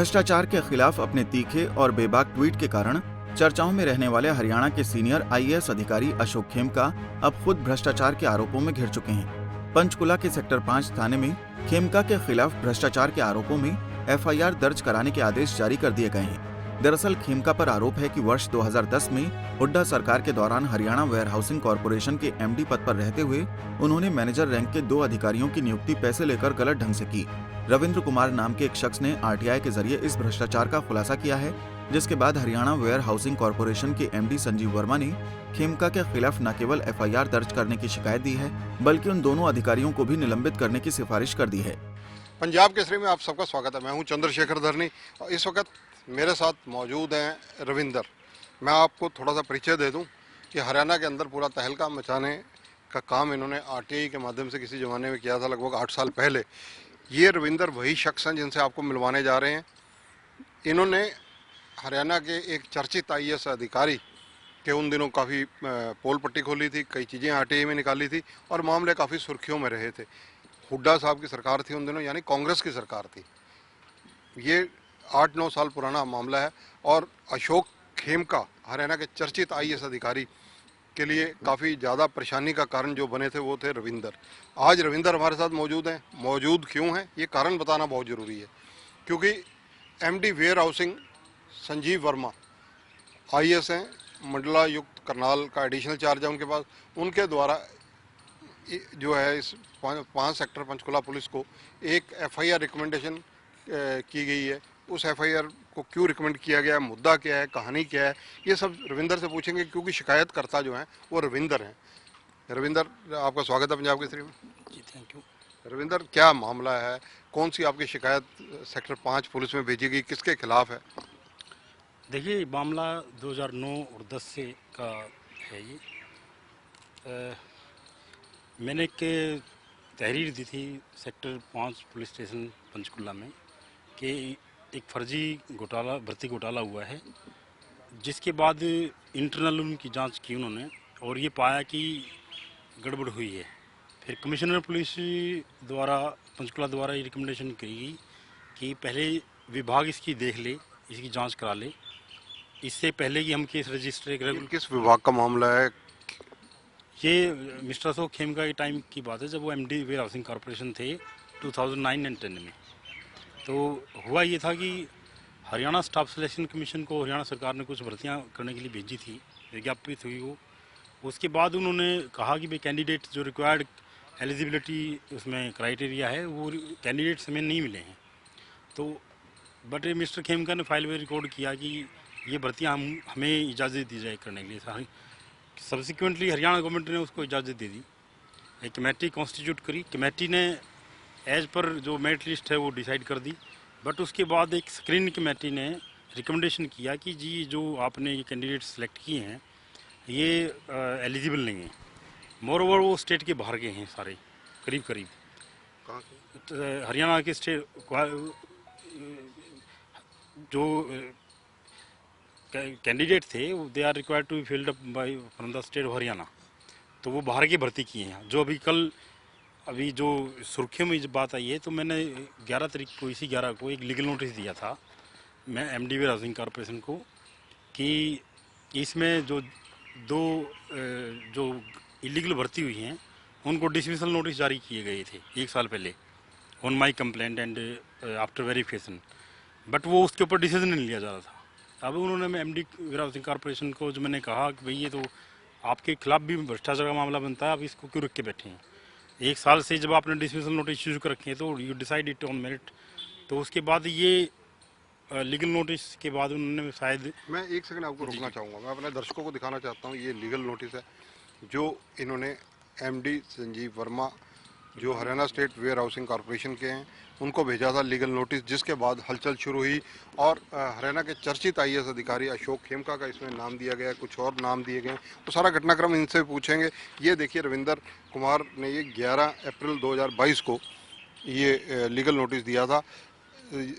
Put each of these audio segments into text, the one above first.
भ्रष्टाचार के खिलाफ अपने तीखे और बेबाक ट्वीट के कारण चर्चाओं में रहने वाले हरियाणा के सीनियर आईएएस अधिकारी अशोक खेमका अब खुद भ्रष्टाचार के आरोपों में घिर चुके हैं। पंचकुला के सेक्टर 5 थाने में खेमका के खिलाफ भ्रष्टाचार के आरोपों में एफआईआर दर्ज कराने के आदेश जारी कर दिए गए हैं। दरअसल खेमका पर आरोप है कि वर्ष 2010 में हुड्डा सरकार के दौरान हरियाणा वेयर हाउसिंग कॉर्पोरेशन के एमडी पद पर रहते हुए उन्होंने मैनेजर रैंक के 2 अधिकारियों की नियुक्ति पैसे लेकर गलत ढंग से की। रविंद्र कुमार नाम के एक शख्स ने आरटीआई के जरिए इस भ्रष्टाचार का खुलासा किया है, जिसके बाद हरियाणा वेयर हाउसिंग कॉर्पोरेशन के एमडी संजीव वर्मा ने खेमका के खिलाफ न केवल एफआईआर दर्ज करने की शिकायत दी है, बल्कि उन दोनों अधिकारियों को भी निलंबित करने की सिफारिश कर दी है। पंजाब केसरी में आप सबका स्वागत है। मैं हूं चंद्रशेखर धरनी और इस वक्त मेरे साथ मौजूद हैं रविंदर। मैं आपको थोड़ा सा परिचय दे दूं कि हरियाणा के अंदर पूरा तहलका मचाने का काम इन्होंने आरटीआई के माध्यम से किसी ज़माने में किया था, लगभग 8 साल पहले। ये रविंदर वही शख्स हैं जिनसे आपको मिलवाने जा रहे हैं। इन्होंने हरियाणा के एक चर्चित आईएएस अधिकारी के उन दिनों काफ़ी पोल पट्टी खोली थी, कई चीज़ें आरटीआई में निकाली थी और मामले काफ़ी सुर्खियों में रहे थे। हुड्डा साहब की सरकार थी उन दिनों, यानी कांग्रेस की सरकार थी। ये 8-9 साल पुराना मामला है और अशोक खेमका हरियाणा के चर्चित आईएएस अधिकारी के लिए काफ़ी ज़्यादा परेशानी का कारण जो बने थे वो थे रविंदर। आज रविंदर हमारे साथ मौजूद हैं। मौजूद क्यों हैं ये कारण बताना बहुत ज़रूरी है, क्योंकि MD warehousing Sanjeev Verma IAS हैं, मंडलायुक्त करनाल का एडिशनल चार्ज है उनके पास। उनके द्वारा जो है इस 5 सेक्टर पंचकुला पुलिस को एक एफआईआर रिकमेंडेशन की गई है। उस एफआईआर को क्यों रिकमेंड किया गया, मुद्दा क्या है, कहानी क्या है, ये सब रविंदर से पूछेंगे, क्योंकि शिकायतकर्ता जो हैं वो रविंदर हैं। रविंदर, आपका स्वागत है पंजाब केसरी में। जी थैंक यू। रविंदर, क्या मामला है, कौन सी आपकी शिकायत सेक्टर 5 पुलिस में भेजी गई, किसके खिलाफ है? देखिए, मामला 2009 और 10 से का है ये। मैंने एक तहरीर दी थी सेक्टर 5 पुलिस स्टेशन पंचकुला में कि एक फर्जी घोटाला, भर्ती घोटाला हुआ है, जिसके बाद इंटरनल उनकी जांच की उन्होंने और ये पाया कि गड़बड़ हुई है। फिर कमिश्नर पुलिस द्वारा पंचकुला द्वारा ये रिकमेंडेशन की गई कि पहले विभाग इसकी देख ले, इसकी जांच करा ले, इससे पहले कि हम केस रजिस्टर करें। किस विभाग का मामला है? ये मिस्टर अशोक खेमका के टाइम की बात है, जब वो एमडी वेयर हाउसिंग कॉर्पोरेशन थे 2009 एंड 10 में। तो हुआ ये था कि हरियाणा स्टाफ सिलेक्शन कमीशन को हरियाणा सरकार ने कुछ भर्तियां करने के लिए भेजी थी, विज्ञापित हुई वो। उसके बाद उन्होंने कहा कि भाई कैंडिडेट जो रिक्वायर्ड एलिजिबिलिटी उसमें क्राइटेरिया है वो कैंडिडेट्स हमें नहीं मिले हैं। तो बट मिस्टर खेमका ने फाइल में रिकॉर्ड किया कि ये भर्तियाँ हमें इजाज़त दी जाए करने के लिए। सब्सिक्वेंटली हरियाणा गवर्नमेंट ने उसको इजाज़त दे दी, एक कमेटी कॉन्स्टिट्यूट करी। कमेटी ने एज पर जो मेरिट लिस्ट है वो डिसाइड कर दी। बट उसके बाद एक स्क्रीनिंग कमेटी ने रिकमेंडेशन किया कि जी जो आपने ये कैंडिडेट सेलेक्ट किए हैं ये एलिजिबल नहीं है। मोरओवर वो स्टेट के बाहर के हैं सारे, करीब करीब। कहाँ के? हरियाणा के स्टेट जो कैंडिडेट थे they are required to be filled up by from the state of Haryana, तो वो बाहर की भर्ती किए हैं। जो अभी जो सुर्खियों में जब बात आई है, तो मैंने 11 तारीख को, इसी 11 को एक लीगल नोटिस दिया था मैं एमडी वेयर हाउसिंग कॉर्पोरेशन को कि इसमें जो 2 जो इलीगल भर्ती हुई हैं उनको डिसमिसल नोटिस जारी किए गए थे 1 साल पहले on my complaint and after verification. But वो उसके ऊपर डिसीजन नहीं लिया जा रहा था। अब उन्होंने मैं एमडी वेयर हाउसिंग कॉर्पोरेशन को जो मैंने कहा कि भाई ये तो आपके खिलाफ भी भ्रष्टाचार का मामला बनता है, आप इसको क्यों रख के बैठे हैं? 1 साल से जब आपने डिसमिसल नोटिस इशू कर रखे हैं तो you decide it on merit. तो उसके बाद ये लीगल नोटिस के बाद उन्होंने शायद, मैं 1 सेकंड आपको रोकना चाहूँगा। मैं अपने दर्शकों को दिखाना चाहता हूँ, ये लीगल नोटिस है जो इन्होंने एमडी संजीव वर्मा जो Haryana state warehousing corporation के हैं उनको भेजा था लीगल नोटिस, जिसके बाद हलचल शुरू हुई और हरियाणा के चर्चित आईएएस अधिकारी अशोक खेमका का इसमें नाम दिया गया, कुछ और नाम दिए गए। तो सारा घटनाक्रम इनसे पूछेंगे। ये देखिए, रविंदर कुमार ने ये 11 अप्रैल 2022 को ये लीगल नोटिस दिया था।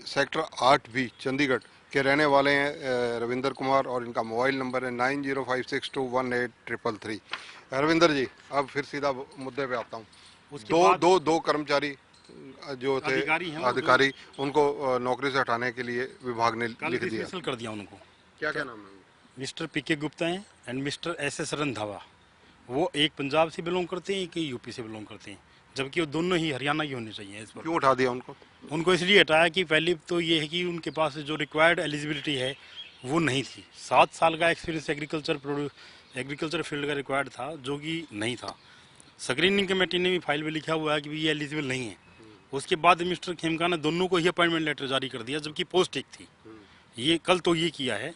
सेक्टर 8 भी चंडीगढ़ के रहने वाले हैं रविंदर कुमार और इनका मोबाइल नंबर है 9056218333। रविंदर जी, अब फिर सीधा मुद्दे पे आता हूँ। दो कर्मचारी जो थे अधिकारी हैं वो अधिकारी उनको नौकरी से हटाने के लिए विभाग ने कल लिख दिया। डिसमिसल कर दिया उनको। क्या क्या नाम है उनका? मिस्टर पीके गुप्ता हैं एंड मिस्टर SS रंधावा। वो एक पंजाब से बिलोंग करते हैं, एक यूपी से बिलोंग करते हैं, जबकि वो दोनों ही हरियाणा की होने चाहिए। इस पर क्यों उठा दिया उनको? उनको इसलिए हटाया कि पहले तो ये है कि उनके पास जो रिक्वायर्ड एलिजिबिलिटी है वो नहीं थी। 7 साल का एक्सपीरियंस एग्रीकल्चर फील्ड का रिक्वायर्ड था, जो कि नहीं था। स्क्रीनिंग कमेटी ने भी फाइल में लिखा हुआ है कि ये एलिजिबल नहीं है। उसके बाद मिस्टर खेमका ने दोनों को ही अपॉइंटमेंट लेटर जारी कर दिया, जबकि पोस्ट एक थी। ये कल तो ये किया है,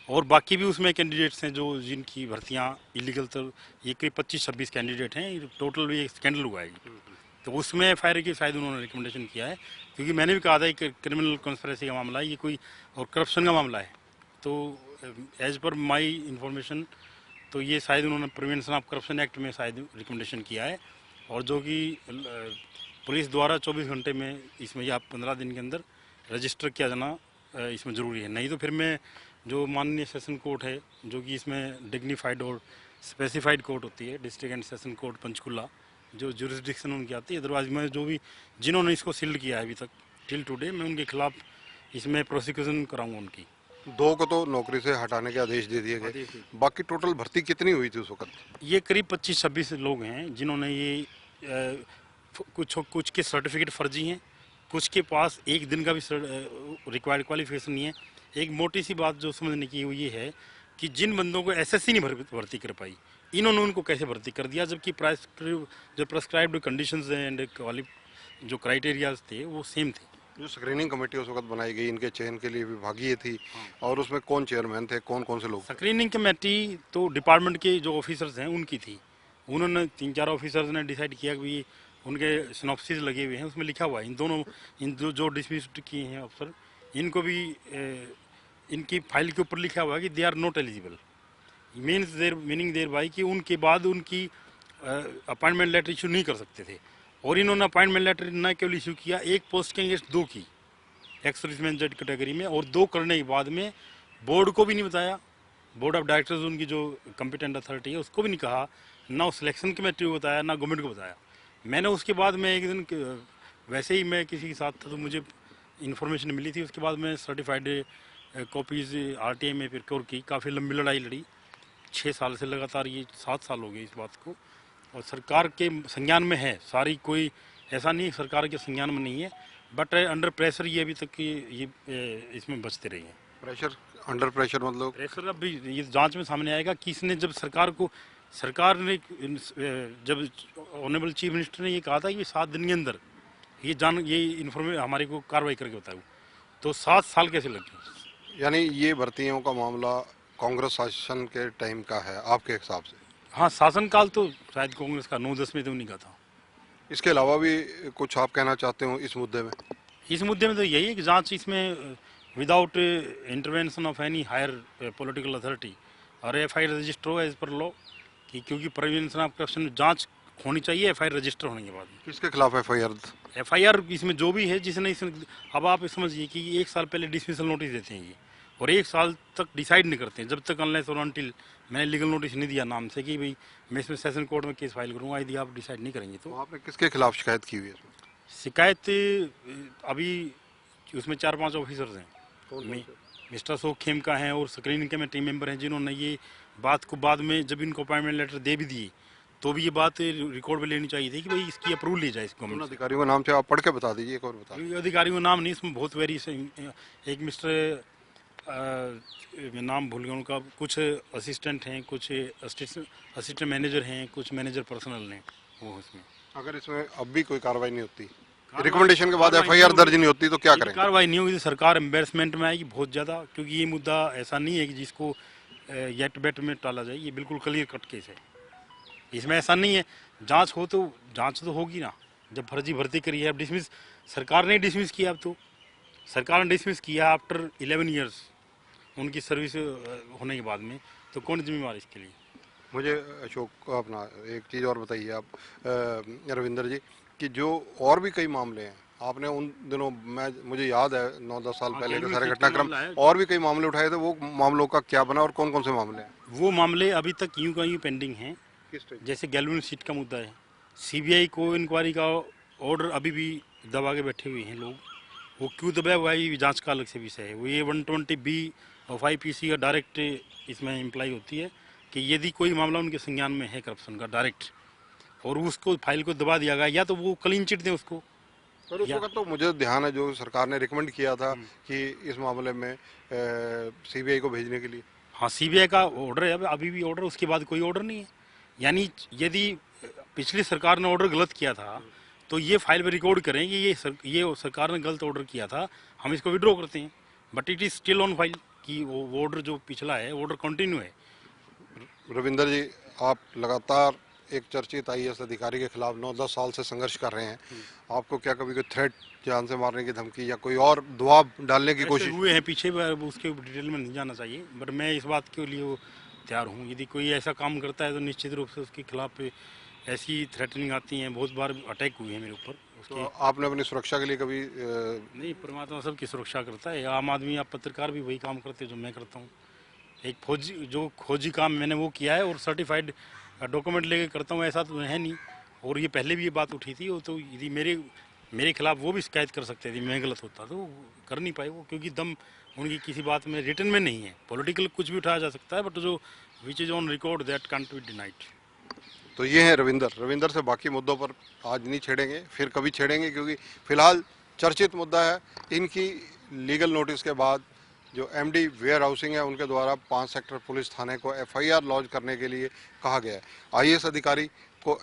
और बाकी भी उसमें कैंडिडेट्स हैं जो जिनकी भर्तियां इलीगल, तो ये करीब 25-26 कैंडिडेट हैं टोटल। ये स्कैंडल हुआ है, तो उसमें FIR की शायद उन्होंने रिकमेंडेशन किया है, क्योंकि मैंने भी कहा था कि क्रिमिनल कॉन्स्पिरेसी का मामला है ये, कोई और करप्शन का मामला है। तो एज पर माय इंफॉर्मेशन तो ये शायद उन्होंने प्रिवेंशन ऑफ करप्शन एक्ट में शायद रिकमेंडेशन किया है, और जो कि पुलिस द्वारा 24 घंटे में इसमें या 15 दिन के अंदर रजिस्टर किया जाना इसमें ज़रूरी है। नहीं तो फिर मैं जो माननीय सेशन कोर्ट है, जो कि इसमें डिग्निफाइड और स्पेसिफाइड कोर्ट होती है, district and session court Panchkula, जो जुरिस्डिक्शन उनकी आती है, अदरवाइज मैं जो भी जिन्होंने इसको सील्ड किया है अभी तक टिल टुडे, मैं उनके खिलाफ इसमें प्रोसिक्यूशन कराऊंगा उनकी। 2 को तो नौकरी से हटाने के आदेश दे दिए गए, बाकी टोटल भर्ती कितनी हुई थी उस वक्त? ये करीब 25-26 लोग हैं जिन्होंने ये कुछ के सर्टिफिकेट फर्जी हैं, कुछ के पास एक दिन का भी रिक्वायर्ड क्वालिफिकेशन नहीं है। एक मोटी सी बात जो समझने की वो ये है कि जिन बंदों को SSC नहीं भर्ती कर पाई, इन्होंने उनको कैसे भर्ती कर दिया, जबकि जो प्रेस्क्राइब्ड कंडीशंस एंड जो क्राइटेरियाज थे वो सेम थे। जो स्क्रीनिंग कमेटी उस वक्त बनाई गई इनके चयन के लिए विभागीय थी, और उसमें कौन चेयरमैन थे, कौन कौन से लोग? स्क्रीनिंग कमेटी तो डिपार्टमेंट के जो ऑफिसर्स हैं उनकी थी। उन्होंने 3-4 ऑफिसर्स ने डिसाइड किया कि उनके सिनॉप्सिस लगे हुए हैं, उसमें लिखा हुआ है इन जो डिसमिस्ड किए हैं अफसर, इनको भी इनकी फाइल के ऊपर लिखा हुआ है कि they are not eligible, meaning thereby कि उनके बाद उनकी अपॉइंटमेंट लेटर इशू नहीं कर सकते थे। और इन्होंने अपॉइंटमेंट लेटर न केवल इशू किया, एक पोस्ट के अगेंस्ट 2 की एक्स सर्विसमैन जेड कैटेगरी में, और 2 करने के बाद में बोर्ड को भी नहीं बताया, बोर्ड ऑफ डायरेक्टर्स उनकी जो कम्पिटेंट अथॉरिटी है उसको भी नहीं कहा, ना उस सिलेक्शन कमेटी को बताया, ना गवर्नमेंट को बताया। मैंने उसके बाद में एक दिन वैसे ही मैं किसी के साथ था तो मुझे इन्फॉर्मेशन मिली थी, उसके बाद मैं सर्टिफाइड कॉपीज़ RTI में प्रोक्योर की। काफ़ी लंबी लड़ाई लड़ी, 6 साल से लगातार, ये 7 साल हो गए इस बात को, और सरकार के संज्ञान में है सारी, कोई ऐसा नहीं सरकार के संज्ञान में नहीं है, बट अंडर प्रेशर ये अभी तक ये इसमें बचते रहे हैं। प्रेशर, अंडर प्रेशर मतलब? प्रेशर अब भी ये जांच में सामने आएगा कि इसने जब सरकार ने जब ऑनरेबल चीफ मिनिस्टर ने ये कहा था कि 7 दिन के अंदर ये इन्फॉर्मेशन हमारे को कार्रवाई करके बताओ, तो 7 साल कैसे लग गए? यानी ये भर्तियों का मामला कांग्रेस शासन के टाइम का है आपके हिसाब से? हाँ, शासनकाल तो शायद कांग्रेस का 9-10 में तो नहीं का था। इसके अलावा भी कुछ आप कहना चाहते हो इस मुद्दे में? इस मुद्दे में तो यही है कि जांच इसमें without intervention of any higher political authority और FIR रजिस्टर हो एज पर लॉ, कि क्योंकि प्रिवेंशन ऑफ करप्शन जांच होनी चाहिए FIR रजिस्टर होने के बाद। किसके खिलाफ FIR इसमें जो भी है जिसने अब आप समझिए कि 1 साल पहले डिसमिसल नोटिस देते हैं ये, और 1 साल तक डिसाइड नहीं करते हैं, जब तक अनलेस और अनटिल मैंने लीगल नोटिस नहीं दिया नाम से कि भाई मैं इसमें सेशन कोर्ट में केस फाइल करूँगा, यदि आप डिसाइड नहीं करेंगे तो। आपने किसके खिलाफ शिकायत की हुई है? शिकायत अभी उसमें 4-5 ऑफिसर्स हैं, मिस्टर अशोक खेमका हैं और स्क्रीनिंग कमेटी मेंबर हैं, जिन्होंने ये बात को बाद में जब इनको अपॉइंटमेंट लेटर दे भी दिए तो भी ये बात रिकॉर्ड में लेनी चाहिए थी कि भाई इसकी अप्रूवल ली जाए। इसको अधिकारियों का नाम चाहे आप पढ़ के बता दीजिए, एक और बता दीजिए। अधिकारियों का नाम नहीं, इसमें बहुत वेरी एक मिस्टर मैं नाम भूल गया उनका, कुछ असिस्टेंट हैं, कुछ असिस्टेंट मैनेजर हैं, कुछ मैनेजर पर्सनल हैं वो इसमें। अगर इसमें अब भी कोई कार्रवाई नहीं होती, रिकमेंडेशन के बाद FIR दर्ज नहीं होती तो क्या करेंगे? कार्रवाई नहीं होगी तो सरकार एम्बेरसमेंट में आएगी बहुत ज़्यादा, क्योंकि ये मुद्दा ऐसा नहीं है कि जिसको येट बेट में टाला जाए, ये बिल्कुल क्लियर कट केस है। इसमें ऐसा नहीं है, जांच तो होगी ना, जब फर्जी भर्ती करी है। अब डिसमिस सरकार ने डिसमिस किया, अब तो सरकार ने डिसमिस किया आफ्टर 11 ईयर्स उनकी सर्विस होने के बाद में, तो कौन जिम्मेवार इसके लिए? मुझे अशोक अपना एक चीज़ और बताइए आप रविंदर जी, कि जो और भी कई मामले हैं आपने उन दिनों, मुझे याद है 9-10 साल पहले के सारे घटनाक्रम, और भी कई मामले उठाए थे, वो मामलों का क्या बना और कौन कौन से मामले हैं? वो मामले अभी तक यूं का यूं पेंडिंग हैं। जैसे गैल्वेन सीट का मुद्दा है, CBI को इंक्वायरी का ऑर्डर अभी भी दबा के बैठे हुए हैं लोग। वो क्यों दबाया हुआ है ये जांच का अलग से विषय है। वो ये 120B और 5PC का डायरेक्ट इसमें इम्प्लाई होती है कि यदि कोई मामला उनके संज्ञान में है करप्शन का डायरेक्ट और उसको फाइल को दबा दिया गया, या तो वो क्लीन चिट दें उसको। पर उस वक्त तो मुझे ध्यान है जो सरकार ने रिकमेंड किया था कि इस मामले में सीबीआई को भेजने के लिए। हाँ, सीबीआई का ऑर्डर है, अभी भी ऑर्डर, उसके बाद कोई ऑर्डर नहीं है। यानी यदि पिछली सरकार ने ऑर्डर गलत किया था तो ये फाइल में रिकॉर्ड करें कि ये सरकार ने गलत ऑर्डर किया था, हम इसको विड्रॉ करते हैं। But it is still on file कि वो ऑर्डर जो पिछला है ऑर्डर कंटिन्यू है। रविंदर जी, आप लगातार एक चर्चित आईएएस अधिकारी के खिलाफ 9-10 साल से संघर्ष कर रहे हैं। आपको क्या कभी कोई थ्रेट, जान से मारने की धमकी या कोई और दबाव डालने की कोशिश हुए हैं पीछे, उसके डिटेल में नहीं जाना चाहिए, बट मैं इस बात के लिए तैयार हूँ। यदि कोई ऐसा काम करता है तो निश्चित रूप से उसके खिलाफ ऐसी थ्रेटनिंग आती हैं। बहुत बार अटैक हुए हैं मेरे ऊपर उसके। तो आपने अपनी सुरक्षा के लिए कभी नहीं, परमात्मा सबकी सुरक्षा करता है। आम आदमी, आप पत्रकार भी वही काम करते हैं जो मैं करता हूँ। एक खोजी काम मैंने वो किया है और सर्टिफाइड डॉक्यूमेंट लेके करता हूँ, ऐसा तो है नहीं। और ये पहले भी ये बात उठी थी, तो यदि मेरे खिलाफ वो भी शिकायत कर सकते थे, मैं गलत होता तो कर नहीं पाए वो, क्योंकि दम उनकी किसी बात में रिटर्न में नहीं है। पॉलिटिकल कुछ भी उठाया जा सकता है, बट जो which is on record that can't be denied. तो ये है रविंदर से बाकी मुद्दों पर आज नहीं छेड़ेंगे, फिर कभी छेड़ेंगे, क्योंकि फिलहाल चर्चित मुद्दा है इनकी लीगल नोटिस के बाद जो एमडी वेयर हाउसिंग है उनके द्वारा 5 सेक्टर पुलिस थाने को एफआईआर लॉन्च करने के लिए कहा गया है। आईएएस अधिकारी को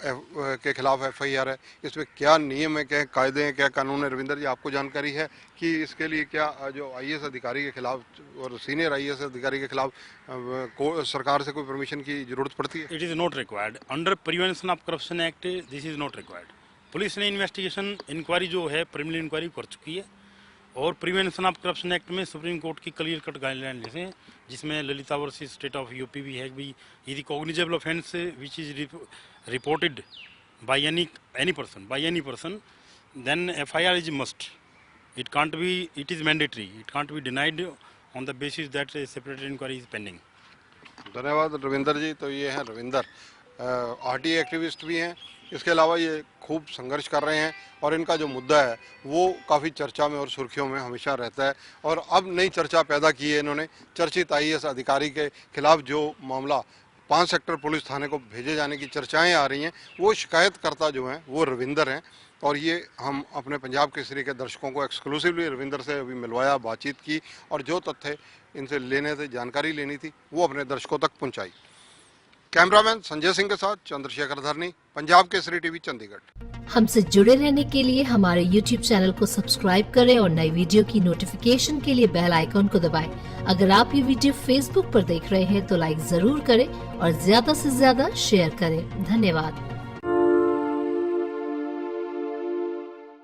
के खिलाफ एफआईआर है। इसमें क्या नियम है, क्या कायदे हैं, क्या कानून है? रविंदर जी, आपको जानकारी है कि इसके लिए क्या जो आईएएस अधिकारी के खिलाफ और सीनियर आईएएस अधिकारी के खिलाफ सरकार से कोई परमिशन की जरूरत पड़ती है? It is not required under prevention of corruption act, this is not required. Police ने इन्वेस्टिगेशन इंक्वायरी जो है प्रिलिमिनरी इंक्वायरी कर चुकी है, और प्रिवेंशन ऑफ करप्शन एक्ट में सुप्रीम कोर्ट की क्लियर कट गाइडलाइन हैं, जिसमें Lalita versus state of UP भी है भी यदि cognizable offence which is reported by any person then FIR is must. It is mandatory, it can't be denied on the basis that separate inquiry is pending. धन्यवाद रविंदर जी। तो ये हैं Ravinder, RTI activist भी हैं, इसके अलावा ये खूब संघर्ष कर रहे हैं और इनका जो मुद्दा है वो काफ़ी चर्चा में और सुर्खियों में हमेशा रहता है। और अब नई चर्चा पैदा की है इन्होंने, चर्चित आईएएस अधिकारी के खिलाफ जो मामला 5 सेक्टर पुलिस थाने को भेजे जाने की चर्चाएं आ रही हैं, वो शिकायतकर्ता जो हैं वो रविंदर हैं। और ये हम अपने पंजाब केसरी के दर्शकों को एक्सक्लूसिवली रविंदर से अभी मिलवाया, बातचीत की और जो तथ्य इनसे लेने थे, जानकारी लेनी थी, वो अपने दर्शकों तक पहुँचाई। कैमरामैन संजय सिंह के साथ चंद्रशेखर धरनी, पंजाब केसरी टीवी, चंडीगढ़। हमसे जुड़े रहने के लिए हमारे YouTube चैनल को सब्सक्राइब करें और नई वीडियो की नोटिफिकेशन के लिए बेल आइकॉन को दबाएं। अगर आप ये वीडियो Facebook पर देख रहे हैं तो लाइक जरूर करें और ज्यादा से ज्यादा शेयर करें। धन्यवाद।